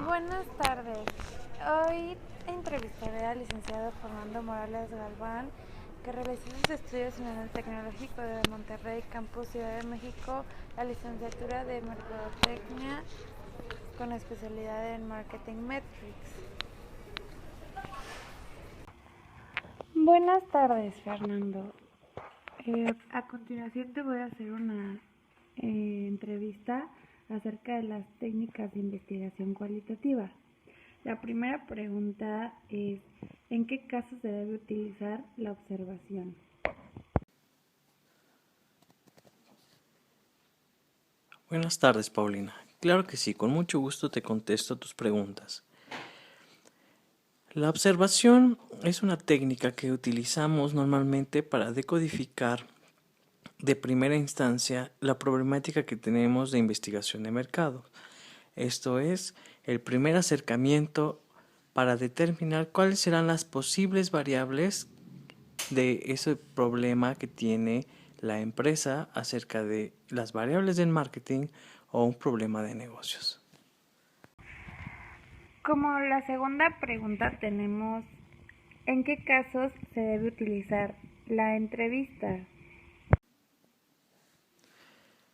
Buenas tardes. Hoy entrevistaré al licenciado Fernando Morales Galván, que realizó sus estudios en el Tecnológico de Monterrey, Campus Ciudad de México, la licenciatura de Mercadotecnia con especialidad en Marketing Metrics. Buenas tardes, Fernando. A continuación te voy a hacer una entrevista acerca de las técnicas de investigación cualitativa. La primera pregunta es, ¿en qué casos se debe utilizar la observación? Buenas tardes, Paulina. Claro que sí, con mucho gusto te contesto tus preguntas. La observación es una técnica que utilizamos normalmente para decodificar de primera instancia la problemática que tenemos de investigación de mercado. Esto es, el primer acercamiento para determinar cuáles serán las posibles variables de ese problema que tiene la empresa acerca de las variables del marketing o un problema de negocios. Como la segunda pregunta tenemos, ¿en qué casos se debe utilizar la entrevista?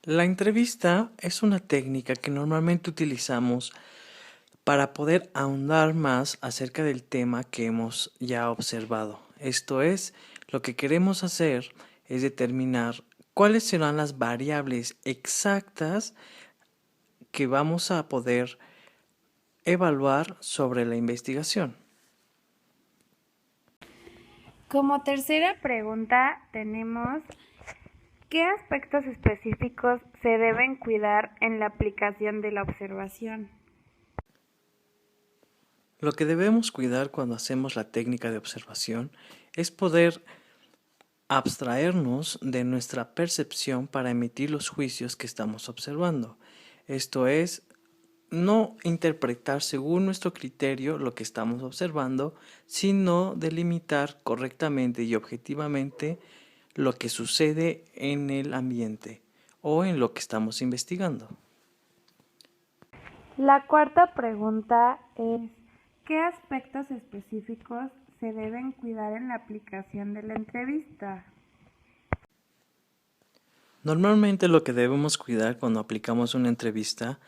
La entrevista es una técnica que normalmente utilizamos para poder ahondar más acerca del tema que hemos ya observado. Esto es, lo que queremos hacer es determinar cuáles serán las variables exactas que vamos a poder evaluar sobre la investigación. Como tercera pregunta tenemos, ¿qué aspectos específicos se deben cuidar en la aplicación de la observación? Lo que debemos cuidar cuando hacemos la técnica de observación es poder abstraernos de nuestra percepción para emitir los juicios que estamos observando. Esto es, no interpretar según nuestro criterio lo que estamos observando, sino delimitar correctamente y objetivamente lo que sucede en el ambiente o en lo que estamos investigando. La cuarta pregunta es, ¿qué aspectos específicos se deben cuidar en la aplicación de la entrevista? Normalmente lo que debemos cuidar cuando aplicamos una entrevista,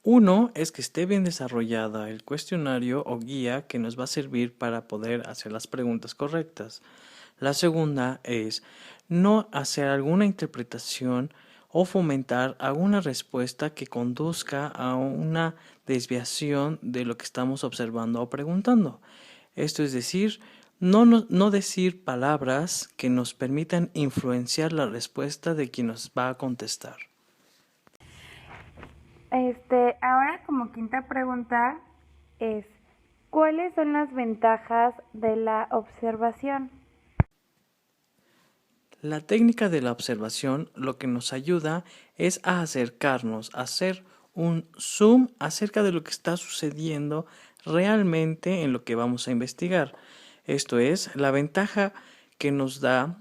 uno es que esté bien desarrollada el cuestionario o guía que nos va a servir para poder hacer las preguntas correctas. La segunda es no hacer alguna interpretación o fomentar alguna respuesta que conduzca a una desviación de lo que estamos observando o preguntando. Esto es decir, no decir palabras que nos permitan influenciar la respuesta de quien nos va a contestar. Ahora como quinta pregunta es, ¿cuáles son las ventajas de la observación? La técnica de la observación lo que nos ayuda es a acercarnos, a hacer un zoom acerca de lo que está sucediendo realmente en lo que vamos a investigar. Esto es, la ventaja que nos da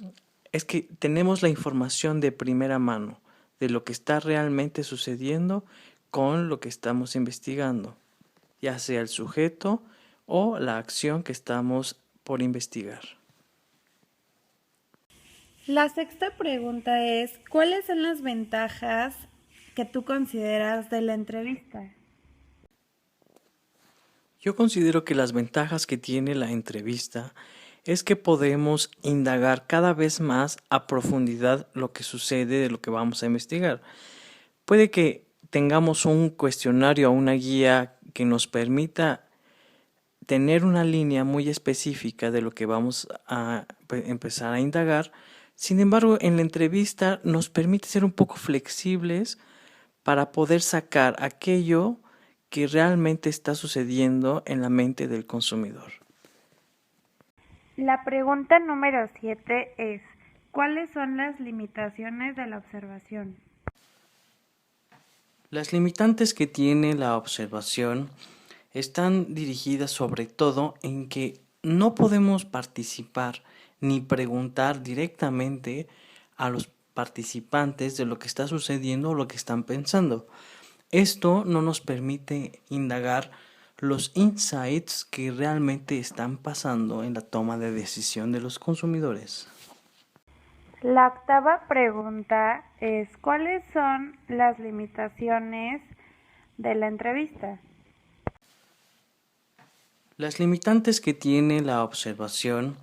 es que tenemos la información de primera mano de lo que está realmente sucediendo con lo que estamos investigando, ya sea el sujeto o la acción que estamos por investigar. La sexta pregunta es, ¿cuáles son las ventajas que tú consideras de la entrevista? Yo considero que las ventajas que tiene la entrevista es que podemos indagar cada vez más a profundidad lo que sucede de lo que vamos a investigar. Puede que tengamos un cuestionario o una guía que nos permita tener una línea muy específica de lo que vamos a empezar a indagar. Sin embargo, en la entrevista nos permite ser un poco flexibles para poder sacar aquello que realmente está sucediendo en la mente del consumidor. La pregunta número 7 es, ¿cuáles son las limitaciones de la observación? Las limitantes que tiene la observación están dirigidas sobre todo en que no podemos participar ni preguntar directamente a los participantes de lo que está sucediendo o lo que están pensando. Esto no nos permite indagar los insights que realmente están pasando en la toma de decisión de los consumidores. La octava pregunta es, ¿cuáles son las limitaciones de la entrevista? Las limitantes que tiene la observación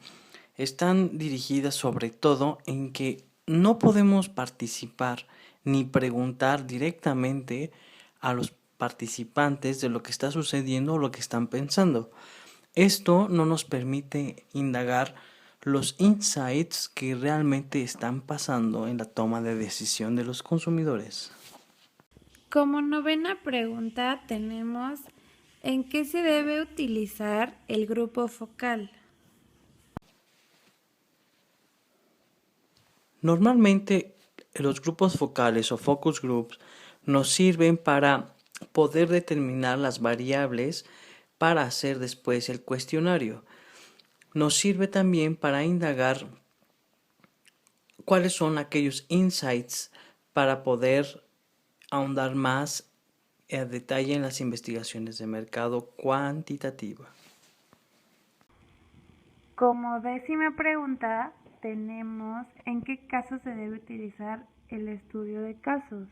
están dirigidas sobre todo en que no podemos participar ni preguntar directamente a los participantes de lo que está sucediendo o lo que están pensando. Esto no nos permite indagar los insights que realmente están pasando en la toma de decisión de los consumidores. Como novena pregunta tenemos, ¿en qué se debe utilizar el grupo focal? Normalmente los grupos focales o focus groups nos sirven para poder determinar las variables para hacer después el cuestionario. Nos sirve también para indagar cuáles son aquellos insights para poder ahondar más a detalle en las investigaciones de mercado cuantitativa. Como décima pregunta tenemos, ¿en qué casos se debe utilizar el estudio de casos?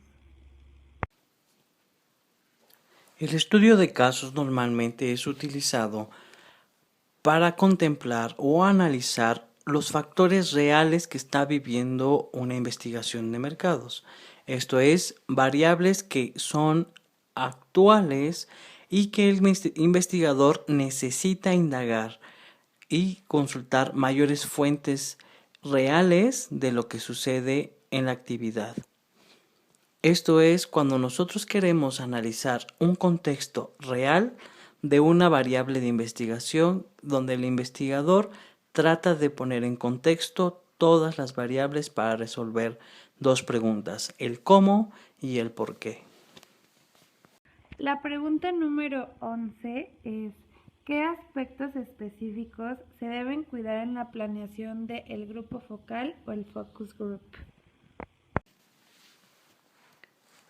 El estudio de casos normalmente es utilizado para contemplar o analizar los factores reales que está viviendo una investigación de mercados. Esto es, variables que son actuales y que el investigador necesita indagar y consultar mayores fuentes reales de lo que sucede en la actividad. Esto es cuando nosotros queremos analizar un contexto real de una variable de investigación donde el investigador trata de poner en contexto todas las variables para resolver dos preguntas, el cómo y el por qué. La pregunta número 11 es, ¿qué aspectos específicos se deben cuidar en la planeación del grupo focal o el focus group?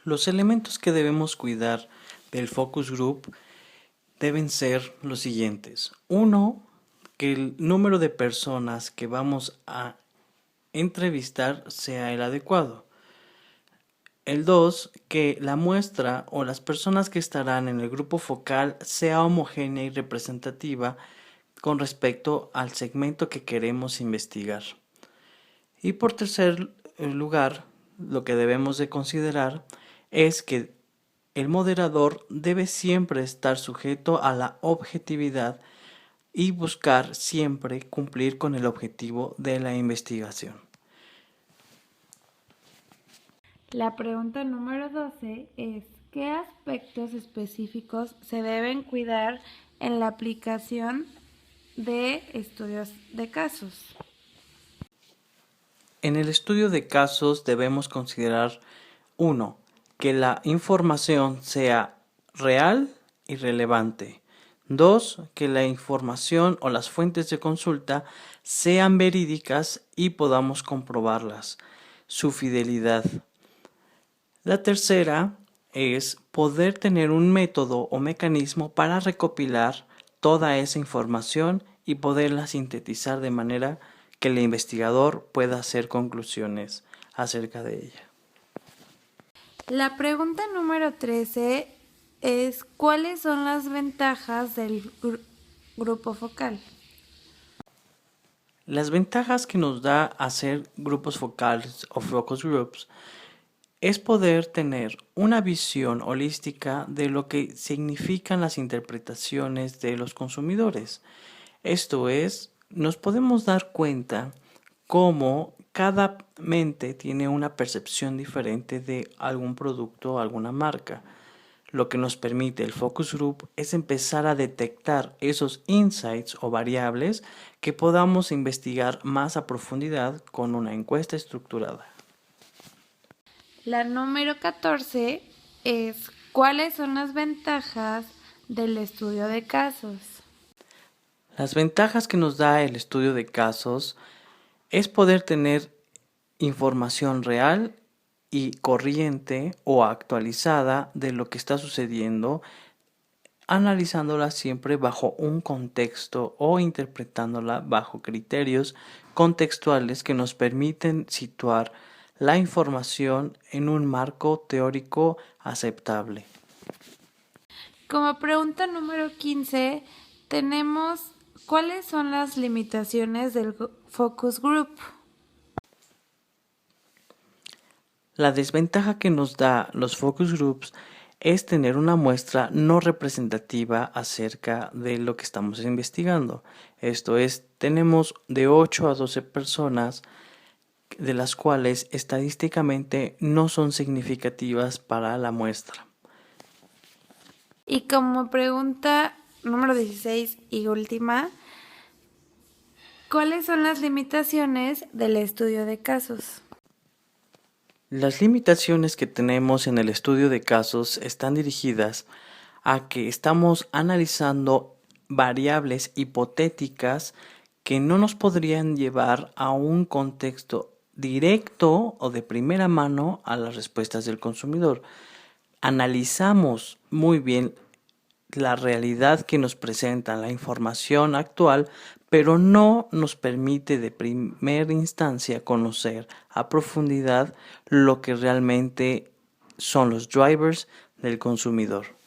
Los elementos que debemos cuidar del focus group deben ser los siguientes. Uno, que el número de personas que vamos a entrevistar sea el adecuado. El 2, que la muestra o las personas que estarán en el grupo focal sea homogénea y representativa con respecto al segmento que queremos investigar. Y por tercer lugar, lo que debemos de considerar es que el moderador debe siempre estar sujeto a la objetividad y buscar siempre cumplir con el objetivo de la investigación. La pregunta número 12 es, ¿qué aspectos específicos se deben cuidar en la aplicación de estudios de casos? En el estudio de casos debemos considerar 1. Que la información sea real y relevante. 2. Que la información o las fuentes de consulta sean verídicas y podamos comprobarlas. Su fidelidad. La tercera es poder tener un método o mecanismo para recopilar toda esa información y poderla sintetizar de manera que el investigador pueda hacer conclusiones acerca de ella. La pregunta número 13 es, ¿cuáles son las ventajas del grupo focal? Las ventajas que nos da hacer grupos focales o focus groups es poder tener una visión holística de lo que significan las interpretaciones de los consumidores. Esto es, nos podemos dar cuenta cómo cada mente tiene una percepción diferente de algún producto o alguna marca. Lo que nos permite el focus group es empezar a detectar esos insights o variables que podamos investigar más a profundidad con una encuesta estructurada. La número 14 es, ¿cuáles son las ventajas del estudio de casos? Las ventajas que nos da el estudio de casos es poder tener información real y corriente o actualizada de lo que está sucediendo analizándola siempre bajo un contexto o interpretándola bajo criterios contextuales que nos permiten situar la información en un marco teórico aceptable. Como pregunta número 15, tenemos ¿cuáles son las limitaciones del focus group? La desventaja que nos da los focus groups es tener una muestra no representativa acerca de lo que estamos investigando. Esto es, tenemos de 8 a 12 personas de las cuales estadísticamente no son significativas para la muestra. Y como pregunta número 16 y última, ¿cuáles son las limitaciones del estudio de casos? Las limitaciones que tenemos en el estudio de casos están dirigidas a que estamos analizando variables hipotéticas que no nos podrían llevar a un contexto directo o de primera mano a las respuestas del consumidor. Analizamos muy bien la realidad que nos presenta la información actual, pero no nos permite de primera instancia conocer a profundidad lo que realmente son los drivers del consumidor.